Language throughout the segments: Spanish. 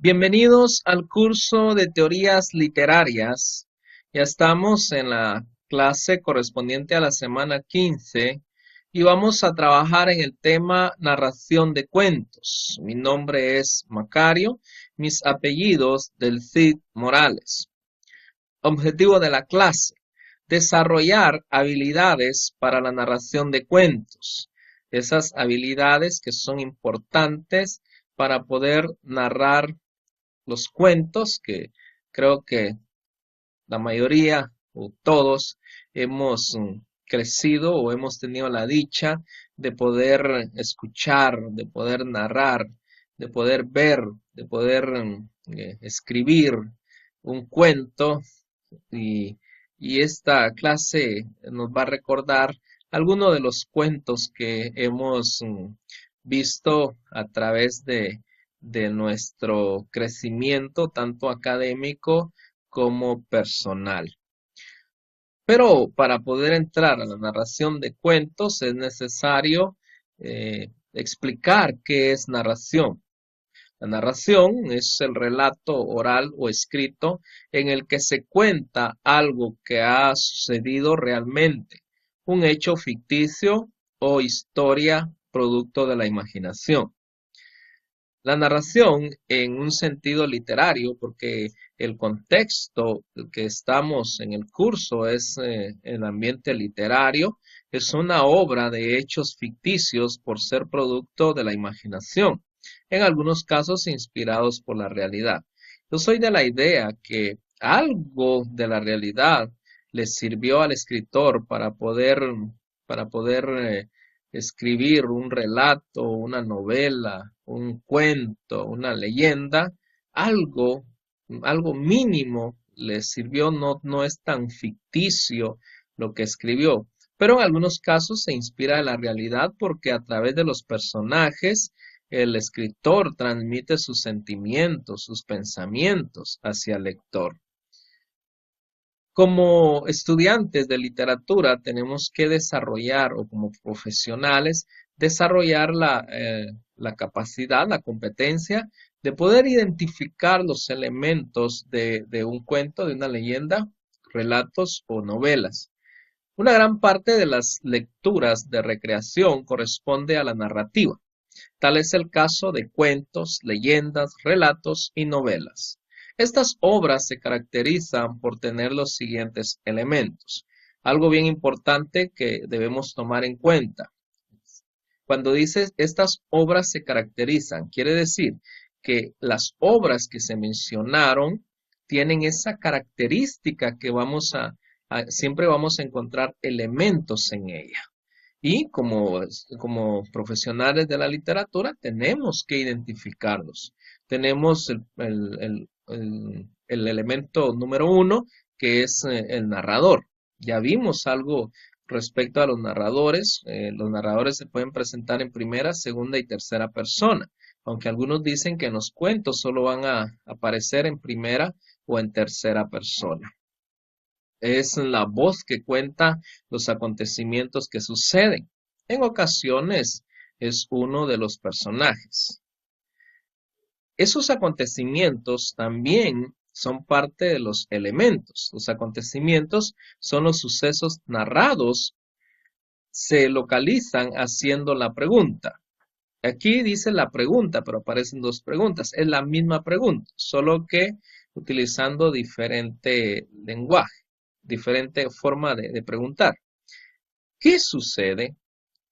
Bienvenidos al curso de teorías literarias. Ya estamos en la clase correspondiente a la semana 15 y vamos a trabajar en el tema narración de cuentos. Mi nombre es Macario, mis apellidos del Cid Morales. Objetivo de la clase: desarrollar habilidades para la narración de cuentos. Esas habilidades que son importantes para poder narrar los cuentos que creo que la mayoría o todos hemos crecido o hemos tenido la dicha de poder escuchar, de poder narrar, de poder ver, de poder escribir un cuento y, y esta clase nos va a recordar algunos de los cuentos que hemos visto a través de nuestro crecimiento, tanto académico como personal. Pero para poder entrar a la narración de cuentos es necesario explicar qué es narración. La narración es el relato oral o escrito en el que se cuenta algo que ha sucedido realmente, un hecho ficticio o historia producto de la imaginación. La narración en un sentido literario, porque el contexto que estamos en el curso es el ambiente literario, es una obra de hechos ficticios por ser producto de la imaginación, en algunos casos inspirados por la realidad. Yo soy de la idea que algo de la realidad le sirvió al escritor para poder escribir un relato, una novela, un cuento, una leyenda, algo, algo mínimo le sirvió, no es tan ficticio lo que escribió, pero en algunos casos se inspira de la realidad porque a través de los personajes el escritor transmite sus sentimientos, sus pensamientos hacia el lector. Como estudiantes de literatura tenemos que desarrollar, o como profesionales, desarrollar la capacidad, la competencia de poder identificar los elementos de un cuento, de una leyenda, relatos o novelas. Una gran parte de las lecturas de recreación corresponde a la narrativa. Tal es el caso de cuentos, leyendas, relatos y novelas. Estas obras se caracterizan por tener los siguientes elementos. Algo bien importante que debemos tomar en cuenta. Cuando dices estas obras se caracterizan, quiere decir que las obras que se mencionaron tienen esa característica que siempre vamos a encontrar elementos en ella. Y como profesionales de la literatura tenemos que identificarlos. Tenemos el elemento número uno, que es el narrador. Ya vimos algo respecto a los narradores. Los narradores se pueden presentar en primera, segunda y tercera persona, aunque algunos dicen que en los cuentos solo van a aparecer en primera o en tercera persona. Es la voz que cuenta los acontecimientos que suceden. En ocasiones es uno de los personajes. Esos acontecimientos también son parte de los elementos. Los acontecimientos son los sucesos narrados, se localizan haciendo la pregunta. Aquí dice la pregunta, pero aparecen dos preguntas. Es la misma pregunta, solo que utilizando diferente lenguaje, diferente forma de preguntar. ¿Qué sucede?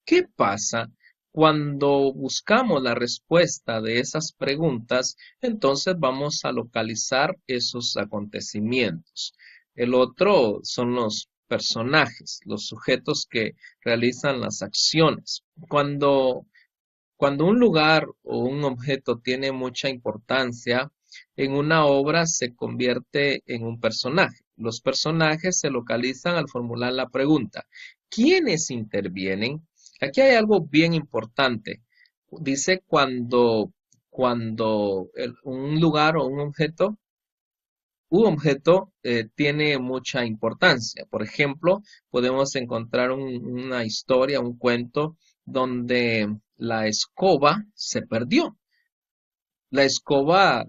¿Qué pasa cuando buscamos la respuesta de esas preguntas? Entonces vamos a localizar esos acontecimientos. El otro son los personajes, los sujetos que realizan las acciones. Cuando un lugar o un objeto tiene mucha importancia, en una obra se convierte en un personaje. Los personajes se localizan al formular la pregunta: ¿quiénes intervienen? Aquí hay algo bien importante. Dice cuando un lugar o un objeto tiene mucha importancia. Por ejemplo, podemos encontrar una historia, un cuento donde la escoba se perdió. La escoba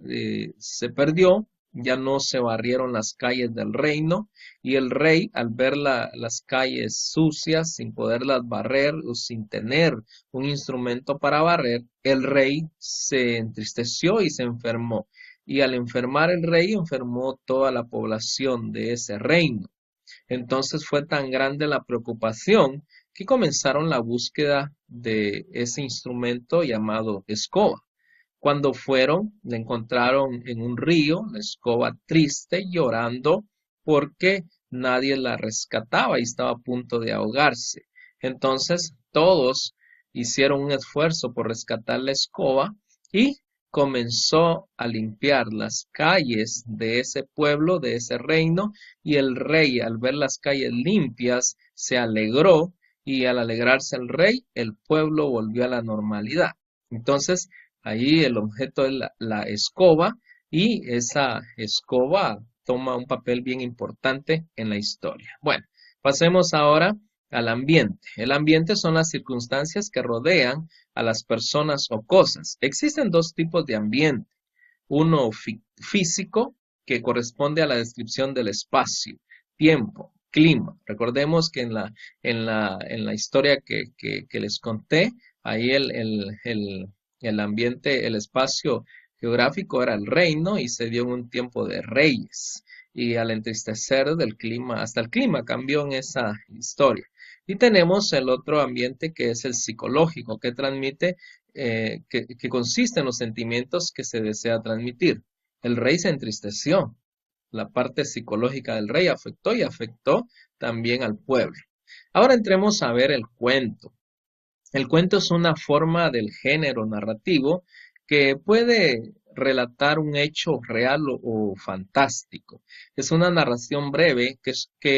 se perdió, ya no se barrieron las calles del reino y el rey, al ver las calles sucias, sin poderlas barrer o sin tener un instrumento para barrer, el rey se entristeció y se enfermó. Y al enfermar el rey, enfermó toda la población de ese reino. Entonces fue tan grande la preocupación que comenzaron la búsqueda de ese instrumento llamado escoba. Cuando fueron, la encontraron en un río, la escoba triste, llorando porque nadie la rescataba y estaba a punto de ahogarse. Entonces todos hicieron un esfuerzo por rescatar la escoba y comenzó a limpiar las calles de ese pueblo, de ese reino, y el rey, al ver las calles limpias, se alegró y al alegrarse el rey, el pueblo volvió a la normalidad. Entonces, ahí el objeto es la escoba y esa escoba toma un papel bien importante en la historia. Bueno, pasemos ahora al ambiente. El ambiente son las circunstancias que rodean a las personas o cosas. Existen dos tipos de ambiente. Uno físico, que corresponde a la descripción del espacio, tiempo, clima. Recordemos que en la historia que les conté, ahí el ambiente, el espacio geográfico era el reino y se dio en un tiempo de reyes. Y al entristecer del clima, hasta el clima cambió en esa historia. Y tenemos el otro ambiente que es el psicológico, que transmite, que consiste en los sentimientos que se desea transmitir. El rey se entristeció. La parte psicológica del rey afectó y afectó también al pueblo. Ahora entremos a ver el cuento. El cuento es una forma del género narrativo que puede relatar un hecho real o fantástico. Es una narración breve que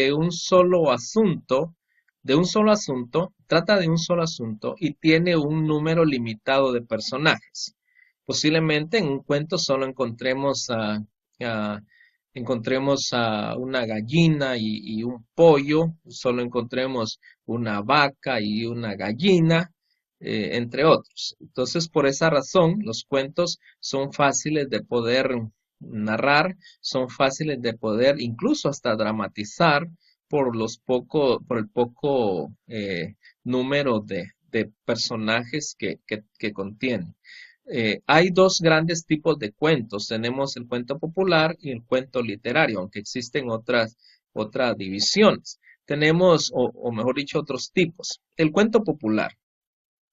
de un solo asunto, trata de un solo asunto y tiene un número limitado de personajes. Posiblemente en un cuento solo a- encontremos a una gallina y un pollo, solo encontremos una vaca y una gallina, entre otros. Entonces, por esa razón, los cuentos son fáciles de poder narrar, son fáciles de poder incluso hasta dramatizar por el poco número de personajes que contienen. Hay dos grandes tipos de cuentos. Tenemos el cuento popular y el cuento literario, aunque existen otras divisiones. Tenemos, o mejor dicho, otros tipos. El cuento popular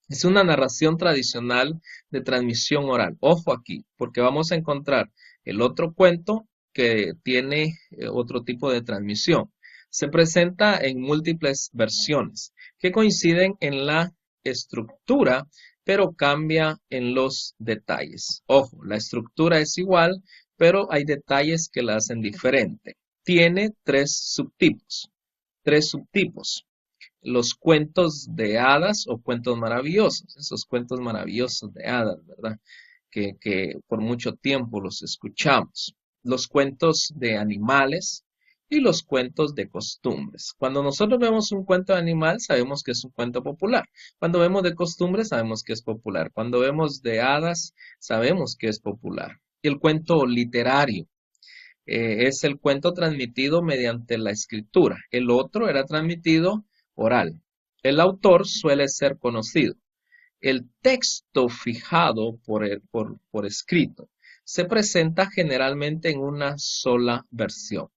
es una narración tradicional de transmisión oral. Ojo aquí, porque vamos a encontrar el otro cuento que tiene otro tipo de transmisión. Se presenta en múltiples versiones que coinciden en la estructura, pero cambia en los detalles. Ojo, la estructura es igual, pero hay detalles que la hacen diferente. Tiene tres subtipos. Los cuentos de hadas o cuentos maravillosos, esos cuentos maravillosos de hadas, ¿verdad? Que por mucho tiempo los escuchamos. Los cuentos de animales y los cuentos de costumbres. Cuando nosotros vemos un cuento de animal, sabemos que es un cuento popular. Cuando vemos de costumbres, sabemos que es popular. Cuando vemos de hadas, sabemos que es popular. Y el cuento literario es el cuento transmitido mediante la escritura. El otro era transmitido oral. El autor suele ser conocido. El texto fijado por escrito se presenta generalmente en una sola versión,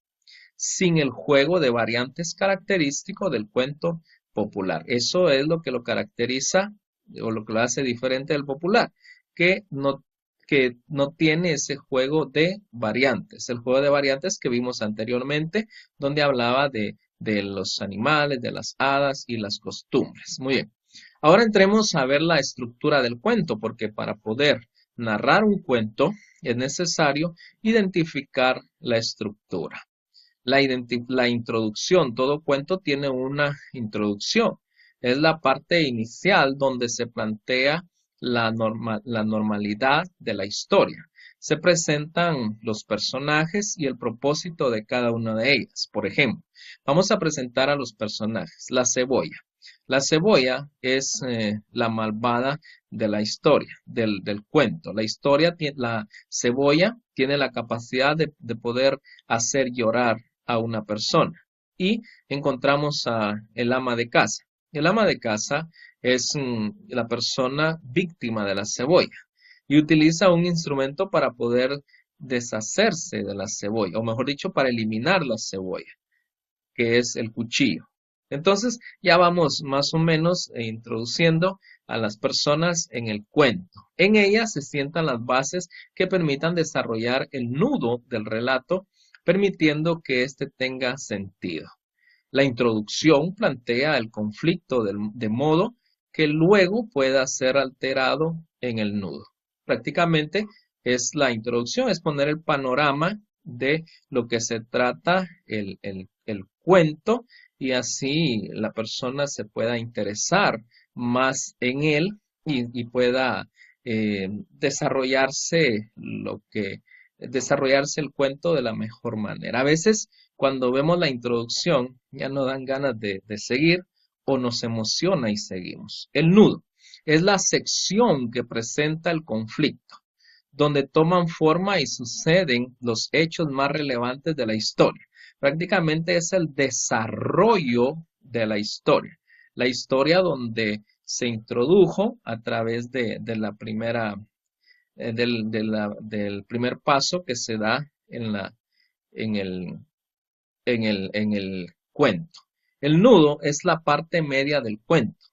sin el juego de variantes característico del cuento popular. Eso es lo que lo caracteriza o lo que lo hace diferente del popular, que no, que no tiene ese juego de variantes. El juego de variantes que vimos anteriormente, donde hablaba de los animales, de las hadas y las costumbres. Muy bien. Ahora entremos a ver la estructura del cuento, porque para poder narrar un cuento es necesario identificar la estructura. La introducción, todo cuento tiene una introducción. Es la parte inicial donde se plantea la normalidad de la historia. Se presentan los personajes y el propósito de cada una de ellas. Por ejemplo, vamos a presentar a los personajes. La cebolla. La cebolla es la malvada de la historia, del cuento. La cebolla tiene la capacidad de poder hacer llorar a una persona. Y encontramos a el ama de casa. El ama de casa es la persona víctima de la cebolla y utiliza un instrumento para poder deshacerse de la cebolla, o mejor dicho, para eliminar la cebolla, que es el cuchillo. Entonces, ya vamos más o menos introduciendo a las personas en el cuento. En ella se sientan las bases que permitan desarrollar el nudo del relato, permitiendo que éste tenga sentido. La introducción plantea el conflicto de modo que luego pueda ser alterado en el nudo. Prácticamente es la introducción, es poner el panorama de lo que se trata el cuento y así la persona se pueda interesar más en él y pueda desarrollarse el cuento de la mejor manera. A veces cuando vemos la introducción ya no dan ganas de seguir o nos emociona y seguimos. El nudo es la sección que presenta el conflicto, donde toman forma y suceden los hechos más relevantes de la historia. Prácticamente es el desarrollo de la historia donde se introdujo a través de la primera, del primer paso que se da en el, en el cuento. El nudo es la parte media del cuento,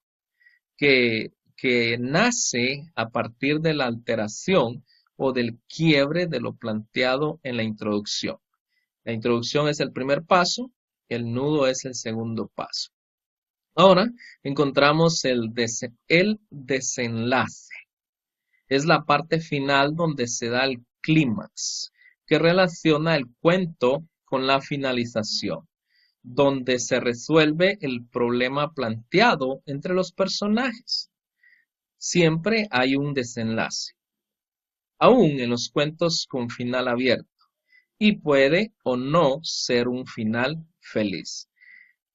que nace a partir de la alteración o del quiebre de lo planteado en la introducción. La introducción es el primer paso, el nudo es el segundo paso. Ahora encontramos el desenlace. Es la parte final donde se da el clímax, que relaciona el cuento con la finalización, donde se resuelve el problema planteado entre los personajes. Siempre hay un desenlace, aún en los cuentos con final abierto, y puede o no ser un final feliz.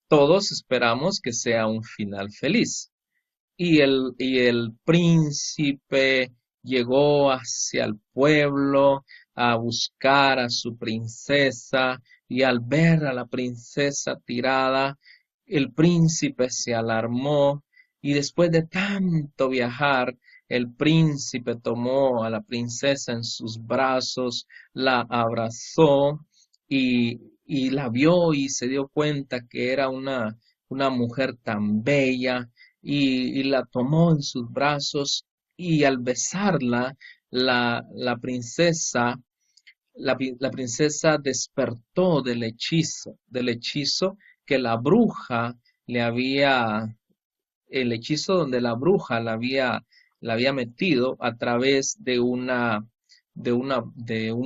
Todos esperamos que sea un final feliz. Y el príncipe llegó hacia el pueblo a buscar a su princesa, y al ver a la princesa tirada, el príncipe se alarmó, y después de tanto viajar, el príncipe tomó a la princesa en sus brazos, la abrazó y la vio y se dio cuenta que era una mujer tan bella y la tomó en sus brazos y al besarla, la princesa, la princesa despertó del hechizo que la bruja le había, el hechizo donde la bruja la había metido a través de un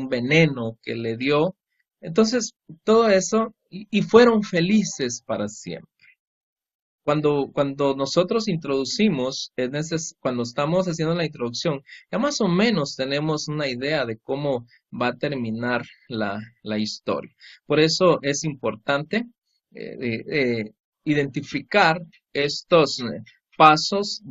veneno que le dio. Entonces, todo eso, y fueron felices para siempre. Cuando nosotros introducimos, cuando estamos haciendo la introducción, ya más o menos tenemos una idea de cómo va a terminar la historia. Por eso es importante identificar estos pasos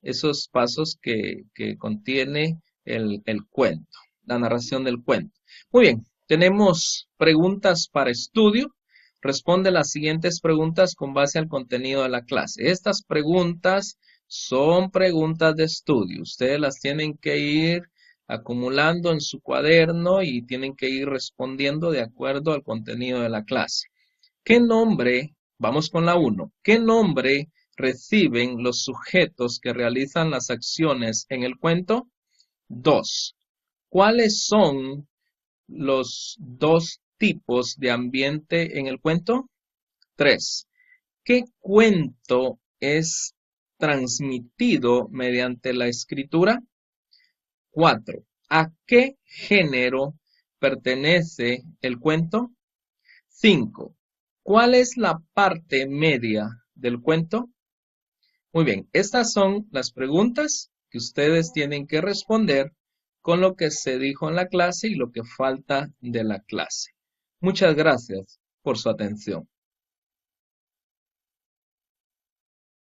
esos pasos que contiene el cuento, la narración del cuento. Muy bien, tenemos preguntas para estudio. Responde las siguientes preguntas con base al contenido de la clase. Estas preguntas son preguntas de estudio. Ustedes las tienen que ir acumulando en su cuaderno y tienen que ir respondiendo de acuerdo al contenido de la clase. ¿Qué nombre, vamos con la 1, qué nombre reciben los sujetos que realizan las acciones en el cuento? 2. ¿Cuáles son los dos tipos de ambiente en el cuento? 3. ¿Qué cuento es transmitido mediante la escritura? 4. ¿A qué género pertenece el cuento? 5. ¿Cuál es la parte media del cuento? Muy bien, estas son las preguntas que ustedes tienen que responder con lo que se dijo en la clase y lo que falta de la clase. Muchas gracias por su atención.